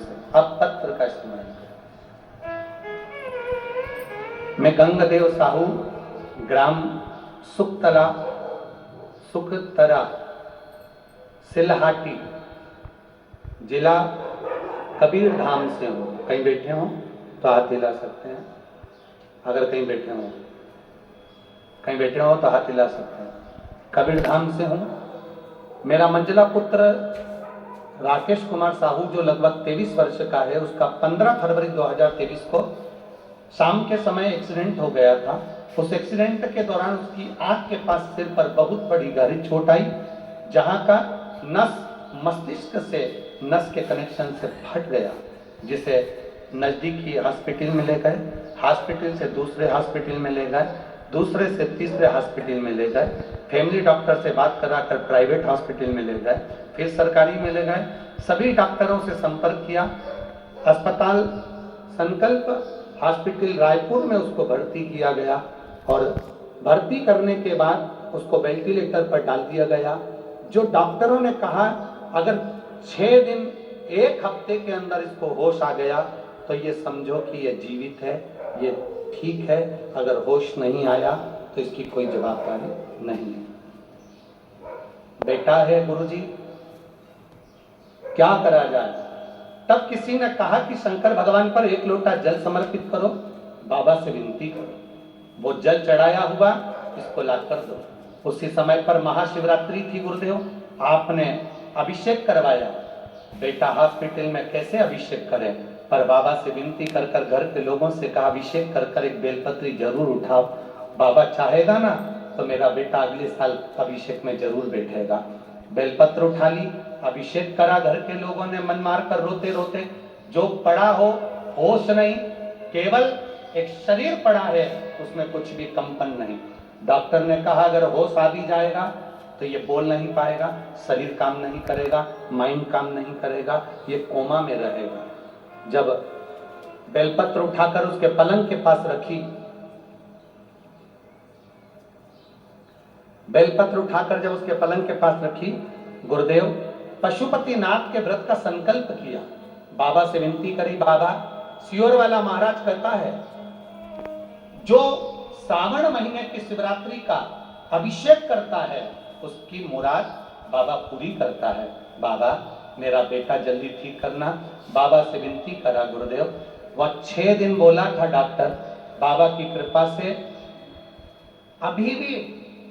से। अब पत्र का इस्तेमाल करें। मैं गंगदेव साहू, ग्राम सुखतरा, सिलहाटी, जिला कबीरधाम से हूँ। कहीं बैठे हों तो हाथ हिला सकते हैं। अगर कहीं बैठे हो तो हाथ हिला सकते हैं। कबीरधाम से हूँ। मेरा मंझला पुत्र राकेश कुमार साहू जो लगभग 23 वर्ष का है, उसका 15 फरवरी 2023 को शाम के समय एक्सीडेंट हो गया था। उस एक्सीडेंट के दौरान उसकी आंख के पास सिर पर बहुत बड़ी गहरी चोट आई, जहां का नस मस्तिष्क से नस के कनेक्शन से फट गया, जिसे नजदीकी हॉस्पिटल में ले गए, हॉस्पिटल से दूसरे हॉस्पिटल में ले गए, दूसरे से तीसरे हॉस्पिटल में ले गए, फैमिली डॉक्टर से बात कराकर प्राइवेट हॉस्पिटल में ले गए, फिर सरकारी में ले गए। सभी डॉक्टरों से संपर्क किया। अस्पताल संकल्प हॉस्पिटल रायपुर में उसको भर्ती किया गया और भर्ती करने के बाद उसको वेंटिलेटर पर डाल दिया गया। जो डॉक्टरों ने कहा अगर 6 दिन 1 हफ्ते के अंदर इसको होश आ गया तो ये समझो कि ये जीवित है, ये ठीक है। अगर होश नहीं आया तो इसकी कोई जवाबदारी नहीं है। बेटा है गुरुजी, क्या करा जाए। तब किसी ने कहा कि शंकर भगवान पर 1 लोटा जल समर्पित करो, बाबा से विनती करो, वो जल चढ़ाया हुआ इसको ला कर दो। उसी समय पर महाशिवरात्रि थी गुरुदेव, आपने अभिषेक करवाया। बेटा हॉस्पिटल में कैसे अभिषेक करें, पर बाबा से विनती कर कर घर के लोगों से कहा अभिषेक कर कर एक बेलपत्री जरूर उठाओ, बाबा चाहेगा ना तो मेरा बेटा अगले साल अभिषेक में जरूर बैठेगा। बेलपत्र उठा ली, अभिषेक करा। घर के लोगों ने मन मार कर रोते रोते, जो पड़ा हो होश नहीं, केवल एक शरीर पड़ा है, उसमें कुछ भी कंपन नहीं। डॉक्टर ने कहा अगर होश आ भी जाएगा तो ये बोल नहीं पाएगा, शरीर काम नहीं करेगा, माइंड काम नहीं करेगा, ये कोमा में रहेगा। जब बेलपत्र उठाकर उसके पलंग के पास रखी, बेलपत्र उठाकर जब उसके पलंग के पास रखी, गुरुदेव पशुपतिनाथ के व्रत का संकल्प किया, बाबा से विनती करी। बाबा सियोर वाला महाराज कहता है जो सावन महीने की शिवरात्रि का अभिषेक करता है उसकी मुराद बाबा पूरी करता है। बाबा मेरा बेटा जल्दी ठीक करना। बाबा से विनती करा गुरुदेव। वह 6 दिन बोला था डॉक्टर, बाबा की कृपा से अभी भी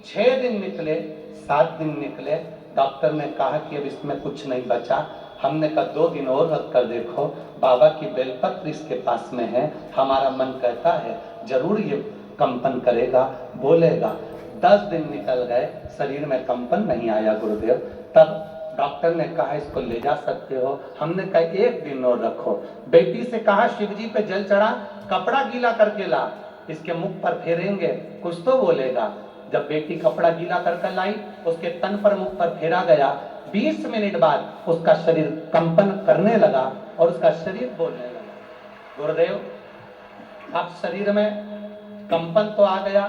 6 दिन निकले, 7 दिन निकले। डॉक्टर ने कहा कि अब इसमें कुछ नहीं बचा। हमने कहा 2 दिन और रख कर देखो, बाबा की बेलपत्र इसके पास में है, हमारा मन कहता है जरूर ये कंपन करेगा, बोलेगा। 10 दिन निकल गए, शरीर में कंपन नहीं आया गुरुदेव। तब डॉक्टर ने कहा इसको ले जा सकते हो। हमने कहा 1 दिन और रखो। बेटी से कहा शिव जी पे जल चढ़ा, कपड़ा गीला करके ला, इसके मुख पर फेरेंगे कुछ तो बोलेगा। जब बेटी कपड़ा गीला कर लाई, उसके तन पर मुख पर फेरा गया। 20 मिनट बाद उसका शरीर कंपन करने लगा और उसका शरीर बोलने लगा। गुरुदेव अब शरीर में कंपन तो आ गया,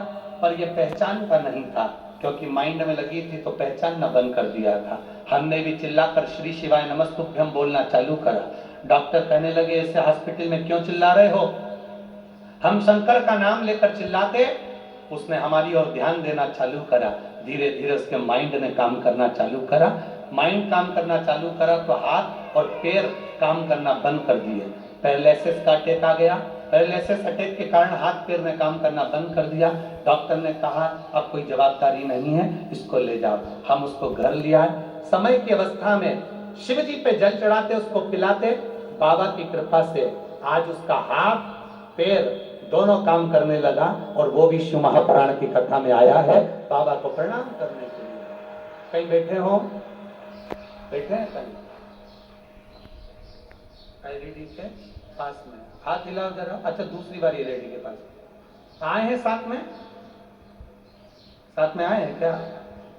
पर यह पहचान का नहीं था, क्योंकि माइंड में लगी थी तो पहचानना बंद कर दिया था। हमने भी चिल्लाकर श्री शिवाय नमस्तुभ्यम बोलना चालू करा। डॉक्टर कहने लगे ऐसे हॉस्पिटल में क्यों चिल्ला रहे हो। हम शंकर का नाम लेकर चिल्लाते, उसने हमारी ओर ध्यान देना चालू करा। धीरे धीरे उसके माइंड ने काम करना चालू करा। माइंड काम करना चालू करा तो हाथ और पैर काम करना बंद कर दिए। पैरालिसिस का अटैक आ गया। पैरालिसिस अटैक के कारण हाथ पैर ने काम करना बंद कर दिया। डॉक्टर ने कहा अब कोई जवाबदारी नहीं है, इसको ले जाओ। हम उसको घर ले आए। समय की अवस्था में शिव जी पे जल चढ़ाते, उसको पिलाते। बाबा की कृपा से आज उसका हाथ पैर दोनों काम करने लगा और वो भी शिव महापुराण की कथा में आया है बाबा को प्रणाम करने के लिए। कहीं बैठे हो, बैठे हैं कहीं रेडी के पास में हाथ हिलाओ जरा। अच्छा दूसरी बार ये रेडी के पास आए हैं, साथ में आए हैं क्या?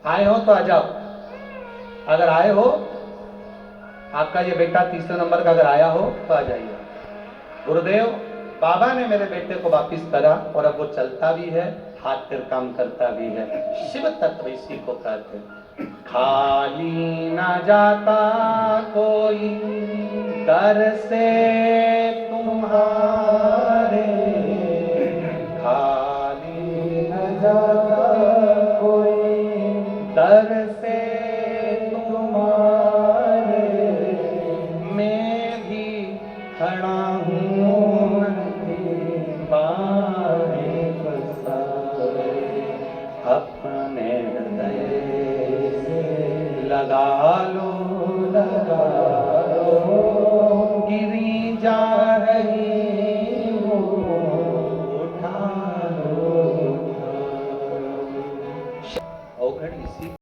आए हो तो आ जाओ। अगर आए हो, आपका ये बेटा तीसरे नंबर का अगर आया हो तो आ जाइए। गुरुदेव बाबा ने मेरे बेटे को वापिस करा और अब वो चलता भी है, हाथ पैर काम करता भी है। शिव तत्व इसी को कहते हैं। खाली ना जाता कोई दर से तुम्हारे खाली न जाता कोई, दर से तुम्हारे मैं भी खड़ा हूँ बाहें पसारे, अपने हृदय से लगा लो गिरी जा रही हो, उठा लो अवघड इसी